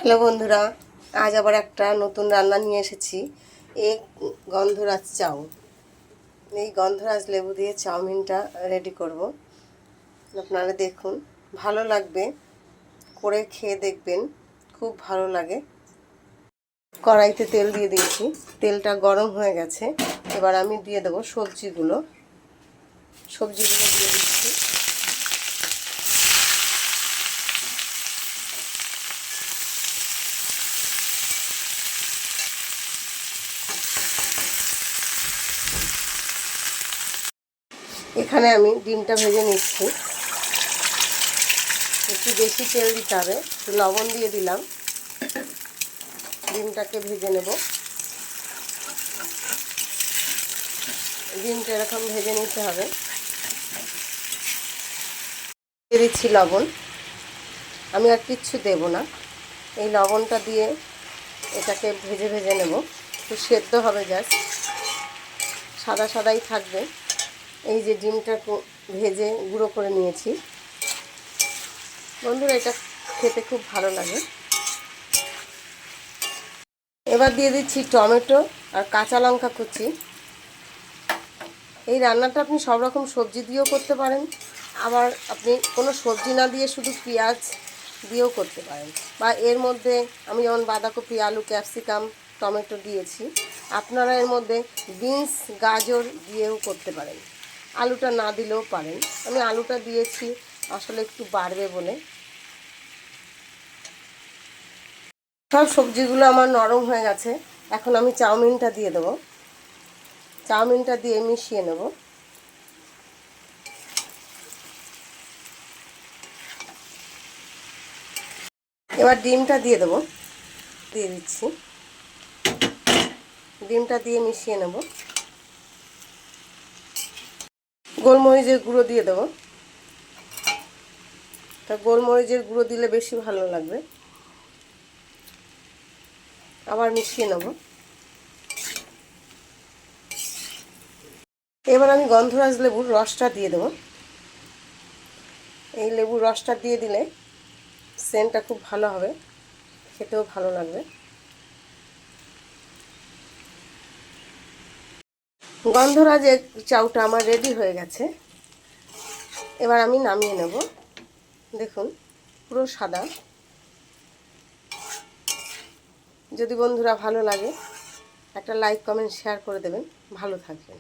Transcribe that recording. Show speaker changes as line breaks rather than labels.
Hello বন্ধুরা, আজ আবার একটা নতুন রান্না নিয়ে এসেছি। এই গন্ধরাজ চাউ, এই গন্ধরাজ লেবু দিয়ে চাউমিনটা রেডি করব। আপনারা দেখুন, ভালো লাগবে, করে খেয়ে দেখবেন, খুব ভালো লাগে। কড়াইতে তেল দিয়ে দিয়েছি, তেলটা গরম হয়ে গেছে। এবার আমি দিয়ে দেবো সবজিগুলো দিয়ে দিচ্ছি। এখানে আমি ডিমটা ভেজে নিচ্ছি। একটু বেশি তেল দিতে হবে, একটু লবণ দিয়ে দিলাম। ডিমটাকে ভেজে নেব। ডিমটা এরকম ভেজে নিতে হবে। দিয়ে দিচ্ছি লবণ, আমি আর কিচ্ছু দেব না। এই লবণটা দিয়ে এটাকে ভেজে ভেজে নেব। একটু সেদ্ধ হবে, জাস্ট সাদা সাদাই থাকবে। এই যে ডিমটা ভেজে গুঁড়ো করে নিয়েছি বন্ধুরা, এটা খেতে খুব ভালো লাগে। এবার দিয়ে দিচ্ছি টমেটো আর কাঁচা লঙ্কা কুচি। এই রান্নাটা আপনি সব রকম সবজি দিয়েও করতে পারেন, আবার আপনি কোনো সবজি না দিয়ে শুধু পেঁয়াজ দিয়েও করতে পারেন, বা এর মধ্যে আমি যেমন বাঁধাকপি, আলু, ক্যাপসিকাম, টমেটো দিয়েছি। আপনারা এর মধ্যে বিনস, গাজর দিয়েও করতে পারেন, আলুটা না দিলেও পারেন। আমি আলুটা দিয়েছি আসলে একটু বাড়বে বলে। সব সবজিগুলো আমার নরম হয়ে গেছে। এখন আমি চাউমিনটা দিয়ে দেবো। চাউমিনটা দিয়ে মিশিয়ে নেব। এবার ডিমটা দিয়ে দেবো, দিয়ে দিচ্ছি। ডিমটা দিয়ে মিশিয়ে নেব। গোলমরিচের গুঁড়ো দিয়ে দেবো। তা গোলমরিচের গুঁড়ো দিলে বেশি ভালো লাগবে। আবার মিশিয়ে নেব। এবার আমি গন্ধরাজ লেবুর রসটা দিয়ে দেবো। এই লেবুর রসটা দিয়ে দিলে সেন্টটা খুব ভালো হবে, খেতেও ভালো লাগবে। গন্ধরাজের চাউটা আমার রেডি হয়ে গেছে। এবার আমি নামিয়ে নেব। দেখুন, পুরো সাদা। যদি বন্ধুরা ভালো লাগে একটা লাইক, কমেন্ট, শেয়ার করে দেবেন। ভালো থাকবেন।